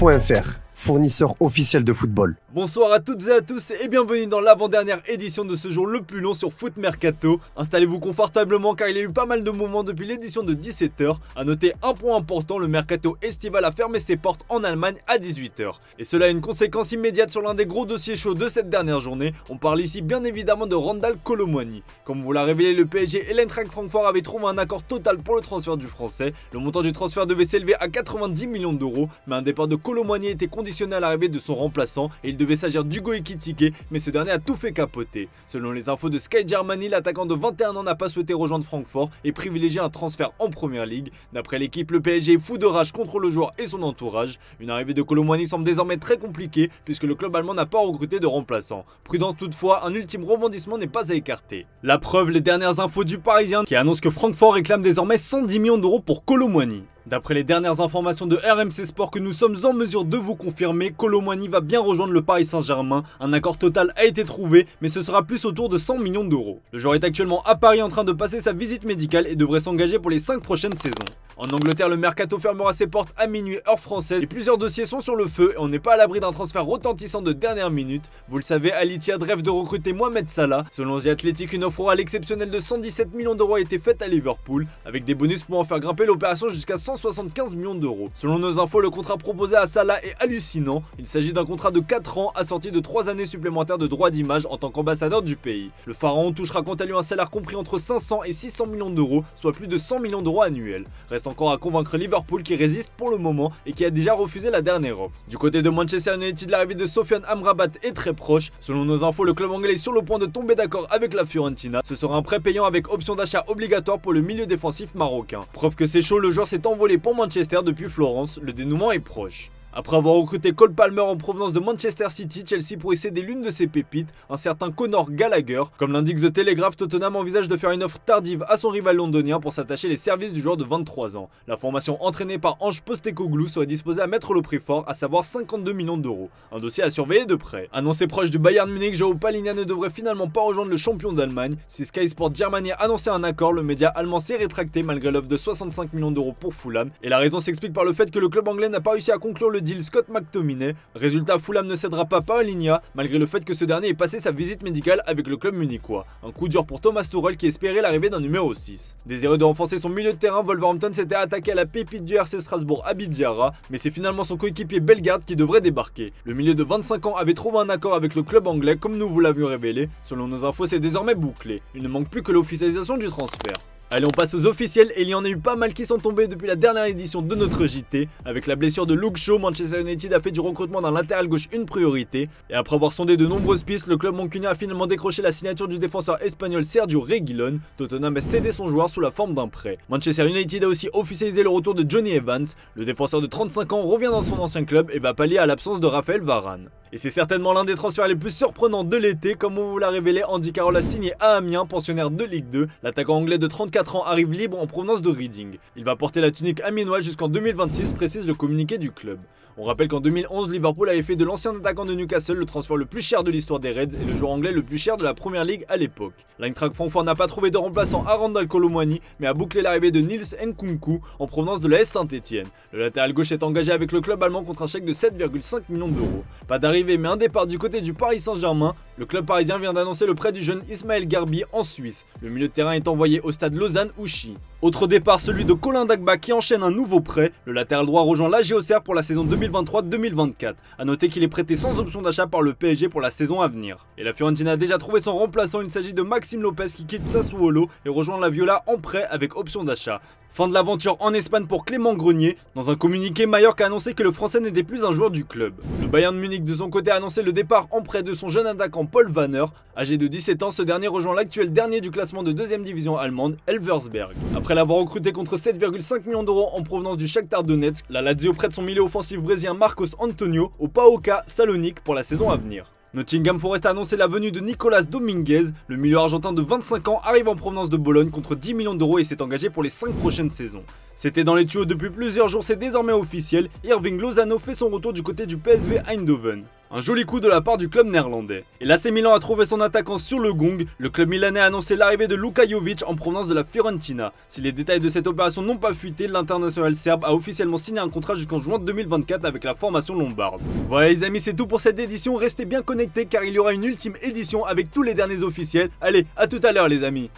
Foot.fr, fournisseur officiel de football. Bonsoir à toutes et à tous et bienvenue dans l'avant-dernière édition de ce jour le plus long sur Foot Mercato. Installez-vous confortablement car il y a eu pas mal de mouvements depuis l'édition de 17h. A noter un point important, le Mercato estival a fermé ses portes en Allemagne à 18h. Et cela a une conséquence immédiate sur l'un des gros dossiers chauds de cette dernière journée. On parle ici bien évidemment de Randal Kolo Muani. Comme vous l'a révélé le PSG et l'Eintracht Francfort avaient trouvé un accord total pour le transfert du français. Le montant du transfert devait s'élever à 90 millions d'euros, mais un départ de Kolo Muani était conditionné à l'arrivée de son remplaçant et il devait s'agir d'Hugo Ekitike, mais ce dernier a tout fait capoter. Selon les infos de Sky Germany, l'attaquant de 21 ans n'a pas souhaité rejoindre Francfort et privilégier un transfert en première ligue. D'après l'équipe, le PSG est fou de rage contre le joueur et son entourage. Une arrivée de Kolo Muani semble désormais très compliquée puisque le club allemand n'a pas recruté de remplaçant. Prudence toutefois, un ultime rebondissement n'est pas à écarter. La preuve, les dernières infos du Parisien qui annonce que Francfort réclame désormais 110 millions d'euros pour Kolo Muani. D'après les dernières informations de RMC Sport que nous sommes en mesure de vous confirmer, Kolo Muani va bien rejoindre le Paris Saint-Germain. Un accord total a été trouvé, mais ce sera plus autour de 100 millions d'euros. Le joueur est actuellement à Paris en train de passer sa visite médicale et devrait s'engager pour les 5 prochaines saisons. En Angleterre, le Mercato fermera ses portes à minuit heure française et plusieurs dossiers sont sur le feu et on n'est pas à l'abri d'un transfert retentissant de dernière minute. Vous le savez, Al Ittihad rêve de recruter Mohamed Salah. Selon The Athletic, une offre orale exceptionnelle de 117 millions d'euros a été faite à Liverpool, avec des bonus pouvant faire grimper l'opération jusqu'à 175 millions d'euros. Selon nos infos, le contrat proposé à Salah est hallucinant. Il s'agit d'un contrat de 4 ans assorti de 3 années supplémentaires de droits d'image en tant qu'ambassadeur du pays. Le pharaon touchera quant à lui un salaire compris entre 500 et 600 millions d'euros, soit plus de 100 millions d'euros annuels. Reste encore à convaincre Liverpool qui résiste pour le moment et qui a déjà refusé la dernière offre. Du côté de Manchester United, l'arrivée de Sofiane Amrabat est très proche. Selon nos infos, le club anglais est sur le point de tomber d'accord avec la Fiorentina. Ce sera un prêt payant avec option d'achat obligatoire pour le milieu défensif marocain. Preuve que c'est chaud, le joueur s'est envolé pour Manchester depuis Florence. Le dénouement est proche. Après avoir recruté Cole Palmer en provenance de Manchester City, Chelsea pourrait céder l'une de ses pépites, un certain Conor Gallagher. Comme l'indique The Telegraph, Tottenham envisage de faire une offre tardive à son rival londonien pour s'attacher les services du joueur de 23 ans. La formation entraînée par Ange Postecoglou serait disposée à mettre le prix fort, à savoir 52 millions d'euros. Un dossier à surveiller de près. Annoncé proche du Bayern Munich, Joao Palhinha ne devrait finalement pas rejoindre le champion d'Allemagne. Si Sky Sport Germany annonçait un accord, le média allemand s'est rétracté malgré l'offre de 65 millions d'euros pour Fulham. Et la raison s'explique par le fait que le club anglais n'a pas réussi à conclure le deal Scott McTominay. Résultat, Fulham ne cédera pas Palhinha malgré le fait que ce dernier ait passé sa visite médicale avec le club munichois. Un coup dur pour Thomas Tuchel qui espérait l'arrivée d'un numéro 6. Désireux de renforcer son milieu de terrain, Wolverhampton s'était attaqué à la pépite du RC Strasbourg Habib Diarra, mais c'est finalement son coéquipier Bellegarde qui devrait débarquer. Le milieu de 25 ans avait trouvé un accord avec le club anglais comme nous vous l'avions révélé. Selon nos infos, c'est désormais bouclé. Il ne manque plus que l'officialisation du transfert. Allez, on passe aux officiels et il y en a eu pas mal qui sont tombés depuis la dernière édition de notre JT. Avec la blessure de Luke Shaw, Manchester United a fait du recrutement d'un latéral gauche une priorité. Et après avoir sondé de nombreuses pistes, le club mancunien a finalement décroché la signature du défenseur espagnol Sergio Reguilón. Tottenham a cédé son joueur sous la forme d'un prêt. Manchester United a aussi officialisé le retour de Johnny Evans. Le défenseur de 35 ans revient dans son ancien club et va pallier à l'absence de Raphaël Varane. Et c'est certainement l'un des transferts les plus surprenants de l'été, comme on vous l'a révélé, Andy Carroll a signé à Amiens, pensionnaire de Ligue 2. L'attaquant anglais de 34 ans arrive libre en provenance de Reading. Il va porter la tunique amiénoise jusqu'en 2026, précise le communiqué du club. On rappelle qu'en 2011, Liverpool avait fait de l'ancien attaquant de Newcastle le transfert le plus cher de l'histoire des Reds et le joueur anglais le plus cher de la première ligue à l'époque. L'Eintracht Francfort n'a pas trouvé de remplaçant à Randal Kolo Muani, mais a bouclé l'arrivée de Nils Nkunku en provenance de la S Saint-Etienne. Le latéral gauche est engagé avec le club allemand contre un chèque de 7,5 millions d'euros. Pas d'arrivée mais un départ du côté du Paris Saint-Germain. Le club parisien vient d'annoncer le prêt du jeune Ismaël Garbi en Suisse. Le milieu de terrain est envoyé au stade Lausanne-Ouchy. Autre départ, celui de Colin Dagba qui enchaîne un nouveau prêt. Le latéral droit rejoint l'AG Auxerre pour la saison 2023-2024. A noter qu'il est prêté sans option d'achat par le PSG pour la saison à venir. Et la Fiorentina a déjà trouvé son remplaçant, il s'agit de Maxime Lopez qui quitte Sassuolo et rejoint la Viola en prêt avec option d'achat. Fin de l'aventure en Espagne pour Clément Grenier. Dans un communiqué, Mallorca a annoncé que le français n'était plus un joueur du club. Le Bayern Munich de son côté a annoncé le départ en prêt de son jeune attaquant Paul Wanner. Âgé de 17 ans, ce dernier rejoint l'actuel dernier du classement de 2ème division allemande, Elversberg. Après l'avoir recruté contre 7,5 millions d'euros en provenance du Shakhtar Donetsk, la Lazio prête son milieu offensif brésilien Marcos Antonio au PAOK Salonique pour la saison à venir. Nottingham Forest a annoncé la venue de Nicolas Dominguez. Le milieu argentin de 25 ans arrive en provenance de Bologne contre 10 millions d'euros et s'est engagé pour les 5 prochaines saisons. C'était dans les tuyaux depuis plusieurs jours, c'est désormais officiel. Irving Lozano fait son retour du côté du PSV Eindhoven. Un joli coup de la part du club néerlandais. Et l'AC Milan a trouvé son attaquant sur le gong. Le club milanais a annoncé l'arrivée de Luka Jovic en provenance de la Fiorentina. Si les détails de cette opération n'ont pas fuité, l'international serbe a officiellement signé un contrat jusqu'en juin 2024 avec la formation lombarde. Voilà les amis, c'est tout pour cette édition. Restez bien connectés car il y aura une ultime édition avec tous les derniers officiels. Allez, à tout à l'heure les amis.